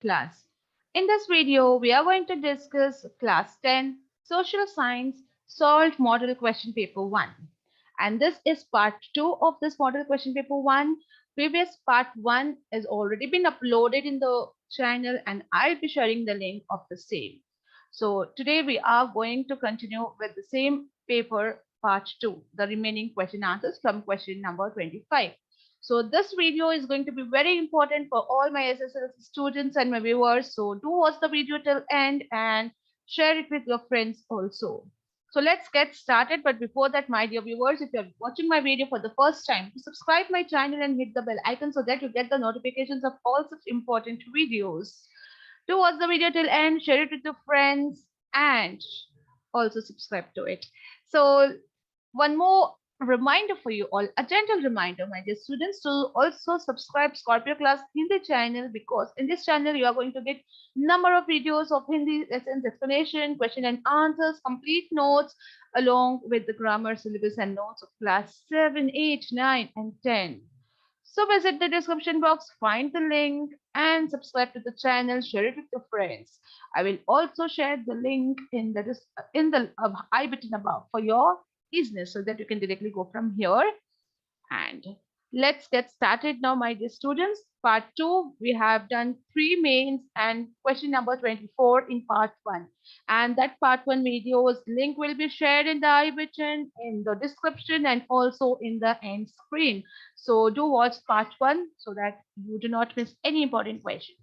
class. In this video, we are going to discuss class 10 social science solved model question paper 1. And this is part 2 of this model question paper 1. Previous part 1 has already been uploaded in the channel and I'll be sharing the link of the same. So today we are going to continue with the same paper part 2, the remaining question answers from question number 25. So this video is going to be very important for all my SSLC students and my viewers. So do watch the video till end and share it with your friends also. So let's get started. But before that, my dear viewers, if you're watching my video for the first time, subscribe my channel and hit the bell icon so that you get the notifications of all such important videos. Do watch the video till end, share it with your friends, and also subscribe to it. So one more reminder for you all, a gentle reminder, my dear students, to also subscribe Scorpio Class Hindi channel, because in this channel you are going to get number of videos of Hindi lessons, explanation, question and answers, complete notes, along with the grammar syllabus and notes of class 7, 8, 9, and 10. So visit the description box, find the link and subscribe to the channel, share it with your friends. I will also share the link in the I button above for your easiness so that you can directly go from here. And let's get started now, my dear students. Part 2, we have done 3 mains and question number 24 in part 1. And that part 1 video's link will be shared in the I button, in the description, and also in the end screen. So do watch part 1 so that you do not miss any important questions.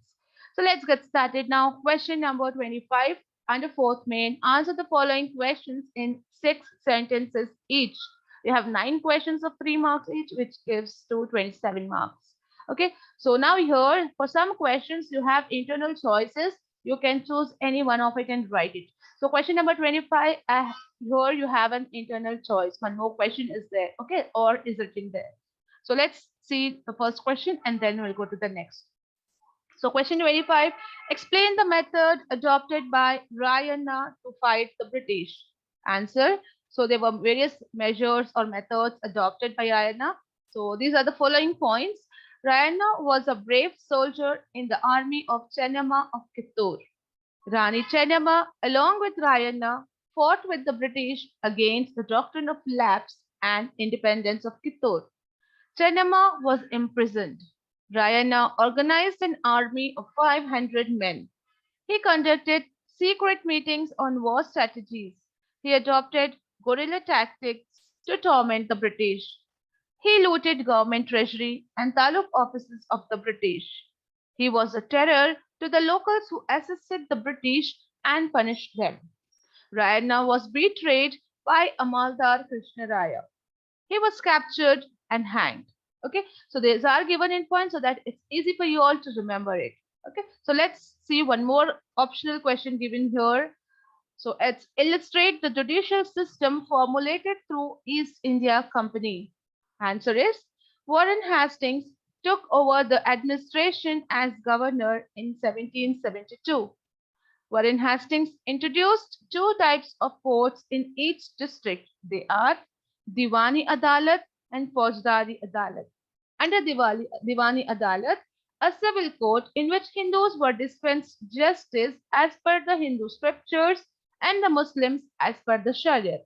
So let's get started now. Question number 25 under fourth main. Answer the following questions in 6 sentences each. You have 9 questions of 3 marks each, which gives to 27 marks. Okay, so now here for some questions you have internal choices. You can choose any one of it and write it. So question number 25, here you have an internal choice. One more question is there, okay, or is written there. So let's see the first question and then we'll go to the next. So question 25, explain the method adopted by Rayana to fight the British. Answer, so there were various measures or methods adopted by Rayana. So these are the following points. Rayana was a brave soldier in the army of Chennamma of Kittur. Rani Chennamma, along with Rayana, fought with the British against the doctrine of lapse and independence of Kittur. Chennamma was imprisoned. Rayana organized an army of 500 men. He conducted secret meetings on war strategies. He adopted guerrilla tactics to torment the British. He looted government treasury and taluk offices of the British. He was a terror to the locals who assisted the British and punished them. Rayana was betrayed by Amaldar Krishnaraya. He was captured and hanged. Okay, so these are given in points so that it's easy for you all to remember it. Okay, so let's see one more optional question given here. So it's illustrate the judicial system formulated through East India Company. Answer is Warren Hastings took over the administration as governor in 1772. Warren Hastings introduced 2 types of courts in each district. They are Diwani Adalat and Faujdari Adalat. Under Diwani Adalat, a civil court in which Hindus were dispensed justice as per the Hindu scriptures and the Muslims as per the Sharia.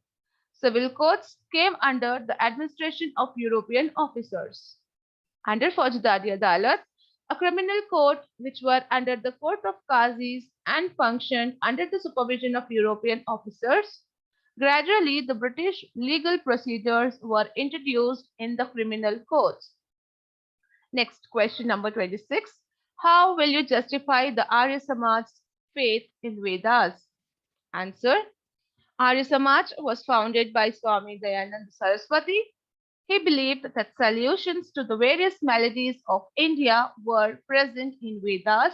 Civil courts came under the administration of European officers. Under Faujdari Adalat, a criminal court which were under the court of Qazis and functioned under the supervision of European officers. Gradually, the British legal procedures were introduced in the criminal courts. Next, question number 26. How will you justify the Arya Samaj's faith in Vedas? Answer. Arya Samaj was founded by Swami Dayananda Saraswati. He believed that solutions to the various maladies of India were present in Vedas.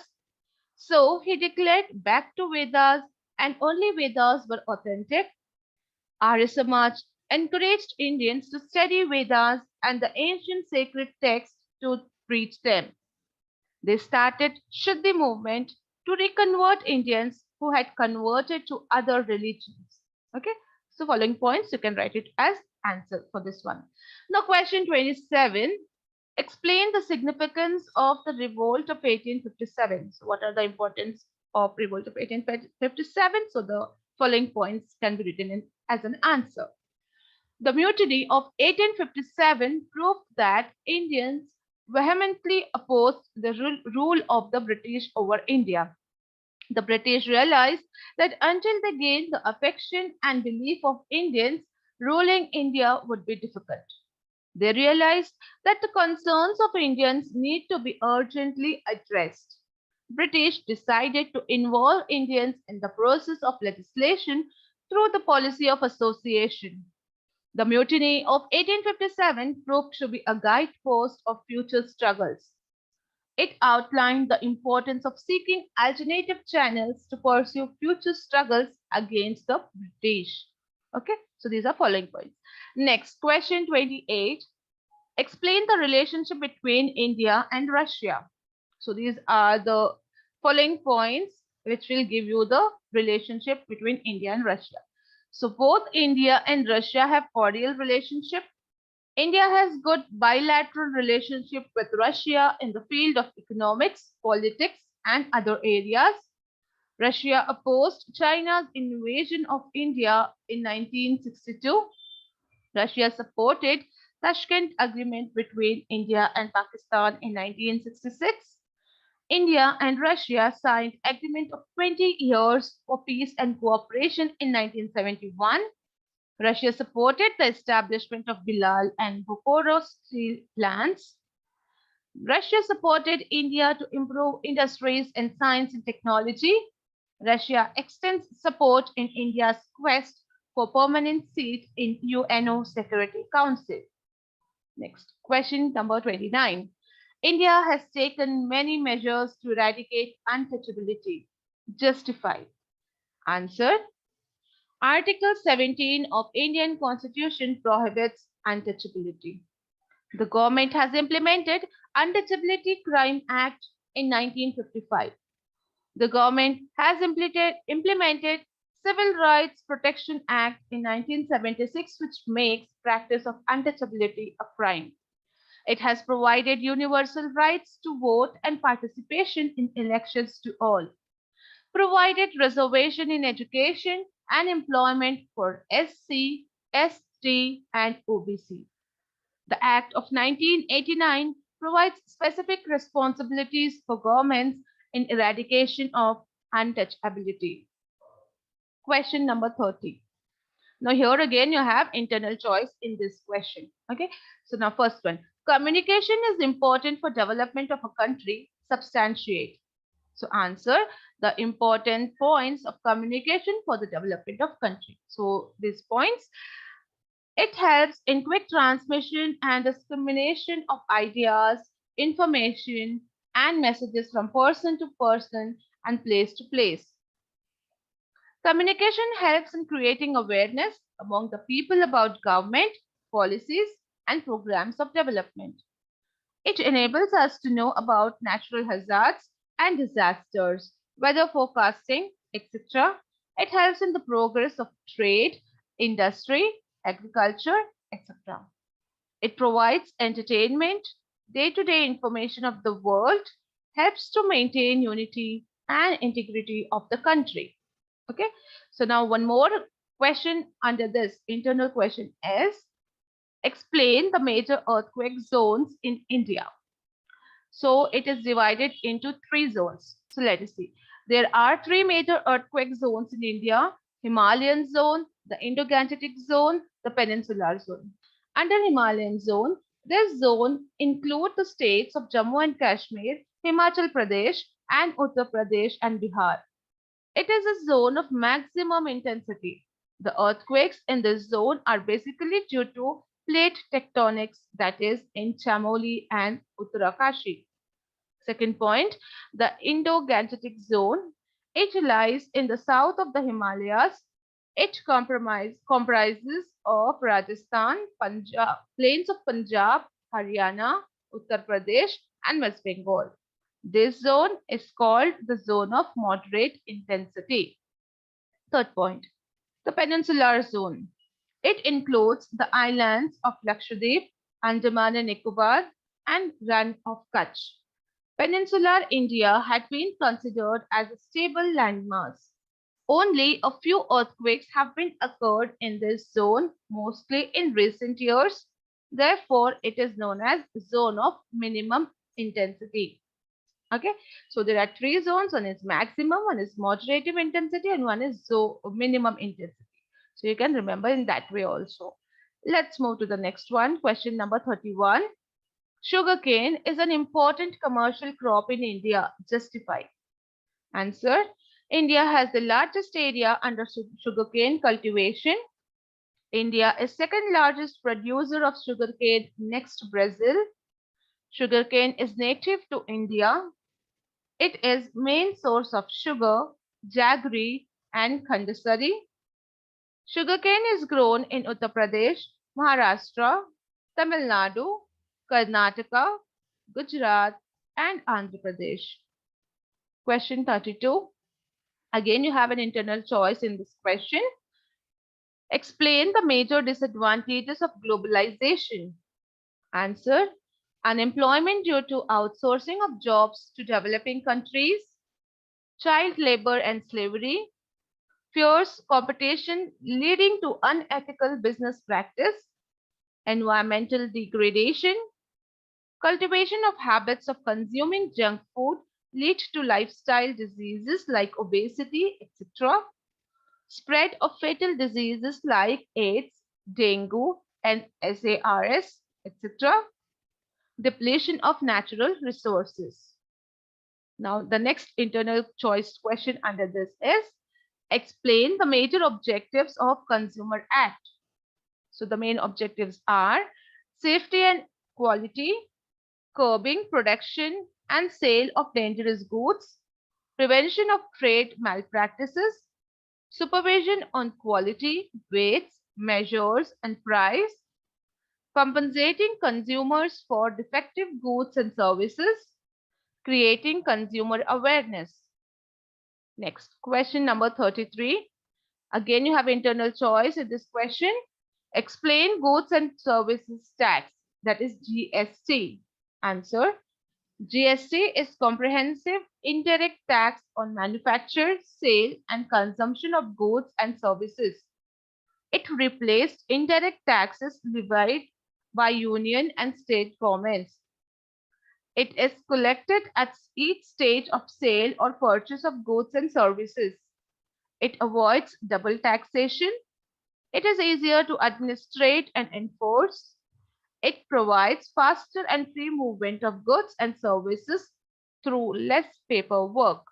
So he declared back to Vedas and only Vedas were authentic. Arya Samaj encouraged Indians to study Vedas and the ancient sacred texts to preach them. They started Shuddhi movement to reconvert Indians who had converted to other religions. Okay, so following points you can write it as answer for this one. Now question 27. Explain the significance of the revolt of 1857. So what are the importance of revolt of 1857? So the following points can be written in as an answer. The mutiny of 1857 proved that Indians vehemently opposed the rule of the British over India. The British realized that until they gained the affection and belief of Indians, ruling India would be difficult. They realized that the concerns of Indians need to be urgently addressed. British decided to involve Indians in the process of legislation through the policy of association. The mutiny of 1857 proved to be a guidepost of future struggles. It outlined the importance of seeking alternative channels to pursue future struggles against the British. Okay, so these are following points. Next, question 28. Explain the relationship between India and Russia. So these are the following points which will give you the relationship between India and Russia. So both India and Russia have cordial relationship. India has good bilateral relationship with Russia in the field of economics, politics, and other areas. Russia opposed China's invasion of India in 1962. Russia supported Tashkent Agreement between India and Pakistan in 1966. India and Russia signed agreement of 20 years for peace and cooperation in 1971. Russia supported the establishment of Bilal and Bukhara steel plants. Russia supported India to improve industries in science and technology. Russia extends support in India's quest for permanent seat in UNO Security Council. Next, question number 29. India has taken many measures to eradicate untouchability. Justify. Answer. Article 17 of Indian Constitution prohibits untouchability. The government has implemented Untouchability Crime Act in 1955. The government has implemented Civil Rights Protection Act in 1976, which makes practice of untouchability a crime. It has provided universal rights to vote and participation in elections to all, provided reservation in education and employment for SC, ST, and OBC. The Act of 1989 provides specific responsibilities for governments in eradication of untouchability. Question number 30. Now here again you have internal choice in this question. Okay. So now first one. Communication is important for development of a country. Substantiate. So answer the important points of communication for the development of country. So these points, it helps in quick transmission and dissemination of ideas, information, and messages from person to person and place to place. Communication helps in creating awareness among the people about government, policies, and programs of development. It enables us to know about natural hazards and disasters, weather forecasting, etc. It helps in the progress of trade, industry, agriculture, etc. It provides entertainment, day-to-day information of the world, helps to maintain unity and integrity of the country. Okay, so now one more question under this internal question is explain the major earthquake zones in India. So it is divided into three zones. So let us see. There are three major earthquake zones in India: Himalayan zone, the Indo-Gangetic zone, the Peninsular zone. Under Himalayan zone, this zone includes the states of Jammu and Kashmir, Himachal Pradesh, and Uttar Pradesh and Bihar. It is a zone of maximum intensity. The earthquakes in this zone are basically due to plate tectonics, that is in Chamoli and Uttarakashi. Second point, the Indo-Gangetic zone. It lies in the south of the Himalayas. It comprises of Rajasthan, Punjab, plains of Punjab, Haryana, Uttar Pradesh, and West Bengal. This zone is called the zone of moderate intensity. Third point, the peninsular zone. It includes the islands of Lakshadweep, Andaman and Nicobar. and Run of Kutch. Peninsular India had been considered as a stable landmass. Only a few earthquakes have been occurred in this zone, mostly in recent years. Therefore, it is known as zone of minimum intensity. Okay, so there are three zones. One is maximum, one is moderative intensity, and one is minimum intensity. So you can remember in that way also. Let's move to the next one. Question number 31. Sugarcane is an important commercial crop in India. Justify. Answer. India has the largest area under sugarcane cultivation. India is second largest producer of sugarcane next to Brazil. Sugarcane is native to India. It is main source of sugar, jaggery and khandasari. Sugarcane is grown in Uttar Pradesh, Maharashtra, Tamil Nadu, Karnataka, Gujarat and Andhra Pradesh. Question 32. Again, you have an internal choice in this question. Explain the major disadvantages of globalization. Answer. Unemployment due to outsourcing of jobs to developing countries, child labor and slavery, fierce competition leading to unethical business practice, environmental degradation, cultivation of habits of consuming junk food lead to lifestyle diseases like obesity, etc., spread of fatal diseases like AIDS, dengue, and SARS, etc., depletion of natural resources. Now, the next internal choice question under this is explain the major objectives of Consumer Act. So the main objectives are safety and quality, curbing production and sale of dangerous goods, prevention of trade malpractices, supervision on quality, weights, measures and price, compensating consumers for defective goods and services, creating consumer awareness. Next, question number 33. Again, you have internal choice in this question. Explain goods and services tax, that is GST. Answer. GST is comprehensive indirect tax on manufacture, sale and consumption of goods and services. It replaced indirect taxes levied by union and state governments. It is collected at each stage of sale or purchase of goods and services. It avoids double taxation. It is easier to administrate and enforce. It provides faster and free movement of goods and services through less paperwork.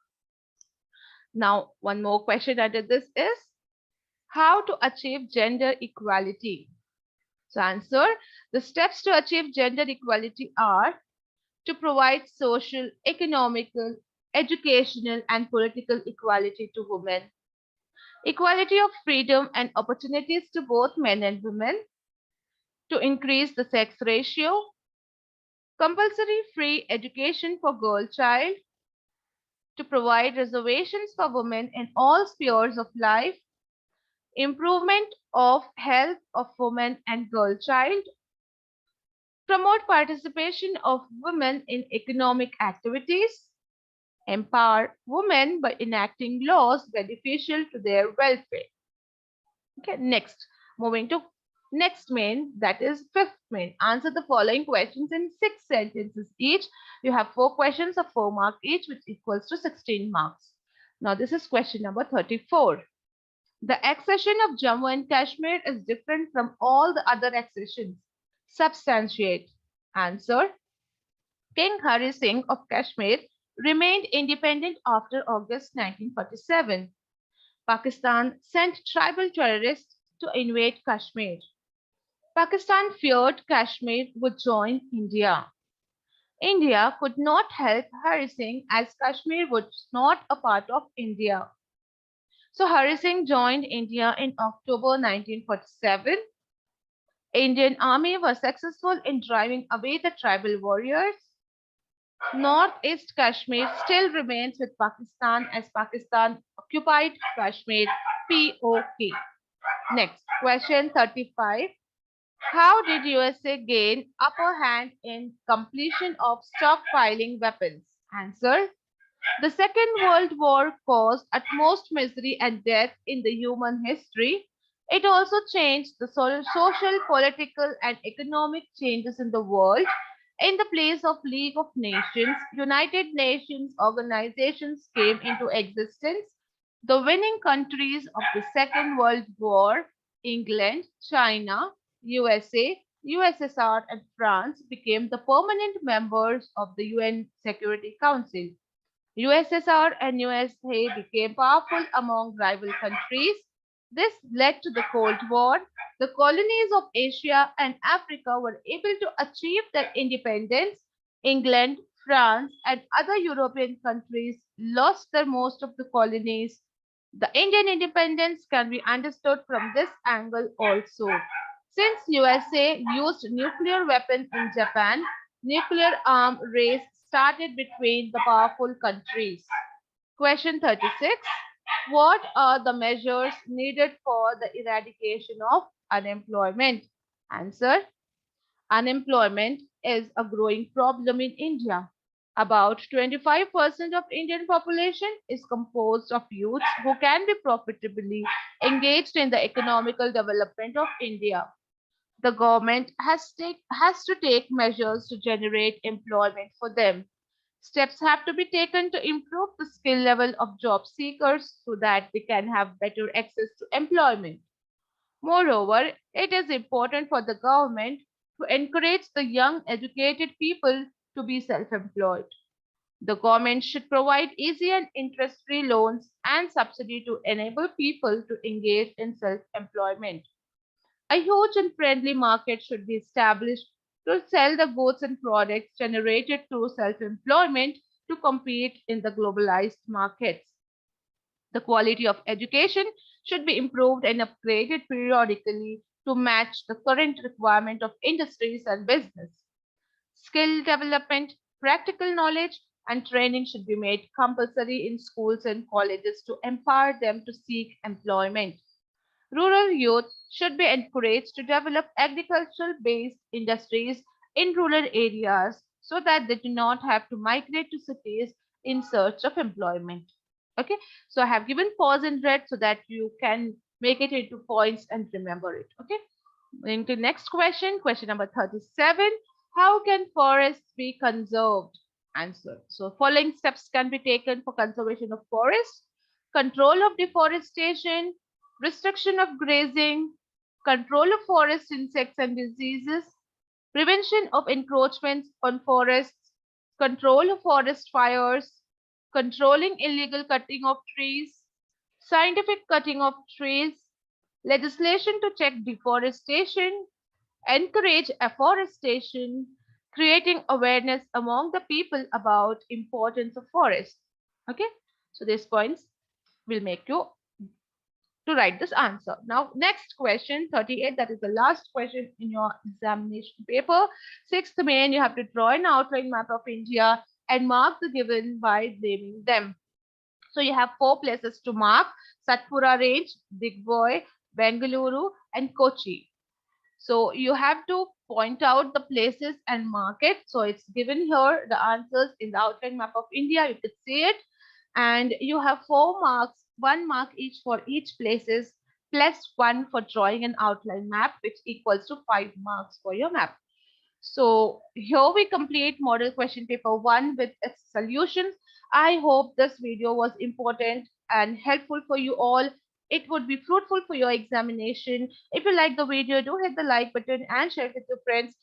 Now, one more question under this is how to achieve gender equality. So answer, the steps to achieve gender equality are to provide social, economical, educational and political equality to women, equality of freedom and opportunities to both men and women, to increase the sex ratio, compulsory free education for girl child, to provide reservations for women in all spheres of life, improvement of health of women and girl child, promote participation of women in economic activities, empower women by enacting laws beneficial to their welfare. Okay, next, moving to next main, that is fifth main. Answer the following questions in 6 sentences each. You have 4 questions of 4 marks each, which equals to 16 marks. Now, this is question number 34. The accession of Jammu and Kashmir is different from all the other accessions. Substantiate. Answer. King Hari Singh of Kashmir remained independent after August 1947. Pakistan sent tribal terrorists to invade Kashmir. Pakistan feared Kashmir would join India. India could not help Hari Singh as Kashmir was not a part of India. So Hari Singh joined India in October 1947. Indian army was successful in driving away the tribal warriors. Northeast Kashmir still remains with Pakistan as Pakistan occupied Kashmir. POK. Next, question 35. How did USA gain upper hand in completion of stockpiling weapons? Answer. The Second World War caused utmost misery and death in the human history. It also changed the social, political, and economic changes in the world. In the place of League of Nations, United Nations organizations came into existence. The winning countries of the Second World War, England, China, USA, USSR, and France, became the permanent members of the UN Security Council. USSR and USA became powerful among rival countries. This led to the Cold War. The colonies of Asia and Africa were able to achieve their independence. England, France, and other European countries lost their most of the colonies. The Indian independence can be understood from this angle also. Since USA used nuclear weapons in Japan, nuclear arm race started between the powerful countries. Question 36. What are the measures needed for the eradication of unemployment? Answer. Unemployment is a growing problem in India. About 25% of Indian population is composed of youths who can be profitably engaged in the economical development of India. The government has to take measures to generate employment for them. Steps have to be taken to improve the skill level of job seekers so that they can have better access to employment. Moreover, it is important for the government to encourage the young educated people to be self-employed. The government should provide easy and interest-free loans and subsidy to enable people to engage in self-employment. A huge and friendly market should be established to sell the goods and products generated through self-employment to compete in the globalized markets. The quality of education should be improved and upgraded periodically to match the current requirement of industries and business. Skill development, practical knowledge, and training should be made compulsory in schools and colleges to empower them to seek employment. Rural youth should be encouraged to develop agricultural based industries in rural areas so that they do not have to migrate to cities in search of employment. Okay, so I have given pause in red so that you can make it into points and remember it. Okay, moving to next question, question number 37. How can forests be conserved? Answer. So, following steps can be taken for conservation of forests: control of deforestation, restriction of grazing, control of forest insects and diseases, prevention of encroachments on forests, control of forest fires, controlling illegal cutting of trees, scientific cutting of trees, legislation to check deforestation, encourage afforestation, creating awareness among the people about importance of forests. Okay, so these points will make you to write this answer. Now, next question 38, that is the last question in your examination paper. Sixth main, you have to draw an outline map of India and mark the given by naming them. So you have four places to mark: Satpura Range, Digboy, Bengaluru, and Kochi. So you have to point out the places and mark it. So it's given here the answers in the outline map of India. You could see it. And you have 4 marks, 1 mark each for each places, plus 1 for drawing an outline map, which equals to 5 marks for your map. So here we complete model question paper 1 with its solutions. I hope this video was important and helpful for you all. It would be fruitful for your examination. If you like the video, do hit the like button and share it with your friends.